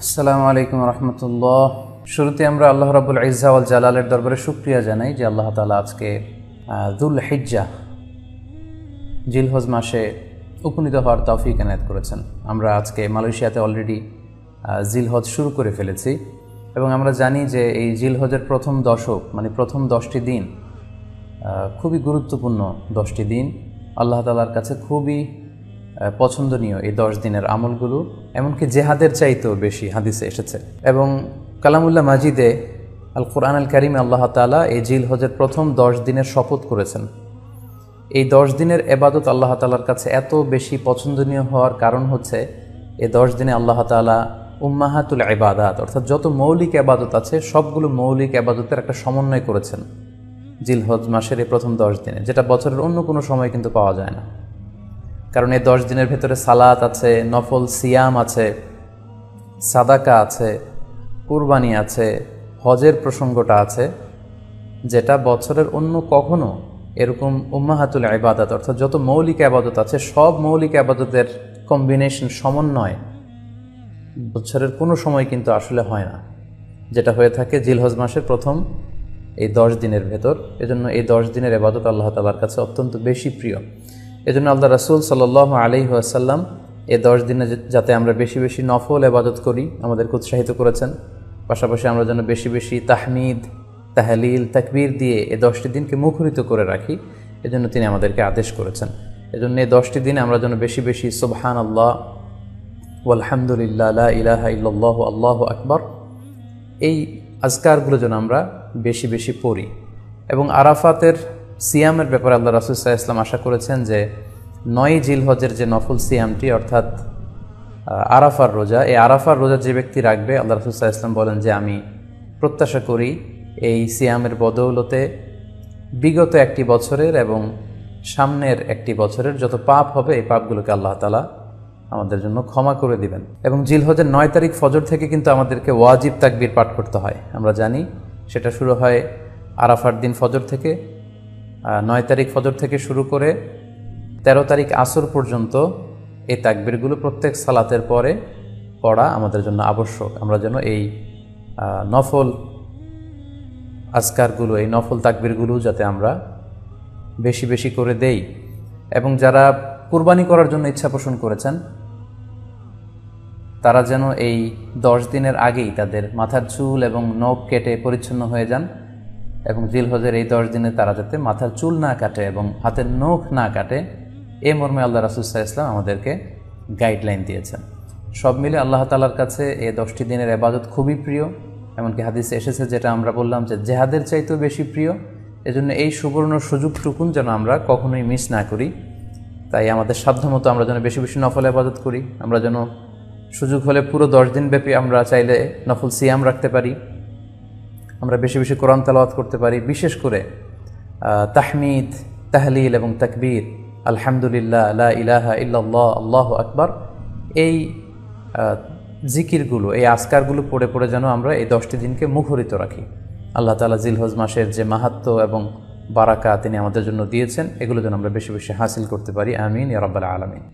আসসালামু আলাইকুম রহমতুল্লাহ। শুরুতে আমরা আল্লাহ রাব্বুল ইজ্জা ওয়াল জালালের দরবারে শুকরিয়া জানাই যে আল্লাহ তাআলা আজকে যুল হিজ্জা জিলহজ মাসে উপনীত হওয়ার তৌফিক এনায়েত করেছেন। আমরা আজকে মালয়েশিয়াতে অলরেডি জিলহজ শুরু করে ফেলেছি এবং আমরা জানি যে এই জিলহজের প্রথম দশক মানে প্রথম 10টি দিন খুবই গুরুত্বপূর্ণ 10টি দিন। আল্লাহ তাআলার কাছে খুবই পছন্দনীয় এই 10 দিনের আমলগুলো, এমনকি জেহাদের চাইতেও বেশি হাদিসে এসেছে। এবং কালামুল্লাহ মাজিদে আল কুরআন আল কারিমে আল্লাহ তাআলা এই জিলহজের প্রথম 10 দিনের শপথ করেছেন। এই 10 দিনের এবাদত আল্লাহ তাআলার কাছে এত বেশি পছন্দনীয় হওয়ার কারণ হচ্ছে এই 10 দিনে আল্লাহ তাআলা উম্মাহাতুল ইবাদাত অর্থাৎ যত মৌলিক এবাদত আছে সবগুলো মৌলিক এবাদতের একটা সমন্বয় করেছেন জিলহজ মাসের এই প্রথম 10 দিনে, যেটা বছরের অন্য কোনো সময় কিন্তু পাওয়া যায় না। কারণ এই 10 দিনের ভেতরে সালাত আছে, নফল সিয়াম আছে, সাদাকা আছে, কুরবানি আছে, হজের প্রসঙ্গটা আছে, যেটা বছরের অন্য কখনো এরকম উম্মাহাতুল ইবাদত অর্থাৎ যত মৌলিক আবাদত আছে সব মৌলিক আবাদতের কম্বিনেশন সমন্বয় বছরের কোনো সময় কিন্তু আসলে হয় না, যেটা হয়ে থাকে জিলহজ মাসের প্রথম এই 10 দিনের ভেতর। এজন্য এই 10 দিনের ইবাদত আল্লাহ তাআলার কাছে অত্যন্ত বেশি প্রিয়। এজন্য আল্লাহ রাসূল সাল্লাল্লাহু আলাইহি ওয়াসাল্লাম এই 10 দিনে যাতে আমরা বেশি বেশি নফল ইবাদত করি আমাদেরকে উৎসাহিত করেছেন। পাশাপাশি আমরা যেন বেশি বেশি তাহমিদ, তাহলিল, তাকবীর দিয়ে এই 10টি দিনকে মুখরিত করে রাখি, এজন্য তিনি আমাদেরকে আদেশ করেছেন। এজন্য এই 10টি দিনে আমরা যেন বেশি বেশি সুবহানাল্লাহ ওয়ালহামদুলিল্লাহ লা ইলাহা ইল্লাল্লাহু আল্লাহু আকবার এই আজকারগুলো যেন আমরা বেশি বেশি পড়ি। এবং আরাফাতের সিয়ামের ব্যাপারে আল্লাহ রাসূল সাল্লাল্লাহু আলাইহি ওয়াসাল্লাম আশা করেছেন যে 9 জিলহজের যে নফল সিয়ামটি অর্থাৎ আরাফার রোজা, এই আরাফার রোজা যে ব্যক্তি রাখবে আল্লাহ রাসূল সাল্লাল্লাহু আলাইহি ওয়াসাল্লাম বলেন যে আমি প্রত্যাশা করি এই সিয়ামের বদৌলতে বিগত একটি বছরের এবং সামনের একটি বছরের যত পাপ হবে এই পাপগুলোকে আল্লাহ তাআলা আমাদের জন্য ক্ষমা করে দিবেন। এবং জিলহজের 9 তারিখ ফজর থেকে কিন্তু আমাদেরকে ওয়াজিব তাকবীর পাঠ করতে হয়। আমরা জানি সেটা শুরু হয় আরাফার দিন ফজর থেকে। 9 তারিখ ফজর থেকে শুরু করে 13 তারিখ আসর পর্যন্ত এই তাকবীরগুলো প্রত্যেক সালাতের পরে পড়া আমাদের জন্য আবশ্যক। আমরা যেন এই নফল আজকারগুলো, এই নফল তাকবীরগুলো যাতে আমরা বেশি বেশি করে দেই। এবং যারা কুরবানি করার জন্য ইচ্ছা পোষণ করেছেন তারা যেন এই 10 দিনের আগেই তাদের মাথার চুল এবং নখ কেটে পরিচ্ছন্ন হয়ে যান এবং জিলহজের এই 10 দিনে তারা যাতে মাথার চুল না কাটে এবং হাতের নখ না কাটে, এই মর্মে আল্লাহ রাসূল সাল্লাল্লাহু আলাইহি ওয়াসাল্লাম আমাদেরকে গাইডলাইন দিয়েছেন। সব মিলে আল্লাহ তাআলার কাছে এই 10টি দিনের ইবাদত খুবই প্রিয়। এমনকি হাদিসে এসেছে, যেটা আমরা বললাম যে জেহাদের চাইতেও বেশি প্রিয়। এজন্য এই সুবর্ণ সুযোগটুকুন যেন আমরা কখনোই মিস না করি। তাই আমাদের সাধ্যমতো আমরা যেন বেশি বেশি নফল ইবাদত করি। আমরা যেন সুযোগ হলে পুরো 10 দিন ব্যাপী আমরা চাইলে নফল সিয়াম রাখতে পারি, আমরা বেশি বেশি কোরআন তেলাওয়াত করতে পারি। বিশেষ করে তাহমিদ, তাহলিল এবং তাকবীর, আলহামদুলিল্লাহ লা ইলাহা ইল্লাল্লাহ আল্লাহু আকবার এই জিকিরগুলো, এই আজকারগুলো পড়ে পড়ে যেন আমরা এই 10টি দিনকে মুখরিত রাখি। আল্লাহ তাআলা জিলহজ মাসের যে মাহাত্ম্য এবং বারাকা তিনি আমাদের জন্য দিয়েছেন, এগুলো যেন আমরা বেশি বেশি হাসিল করতে পারি। আমিন ইয়া রাব্বাল আলামিন।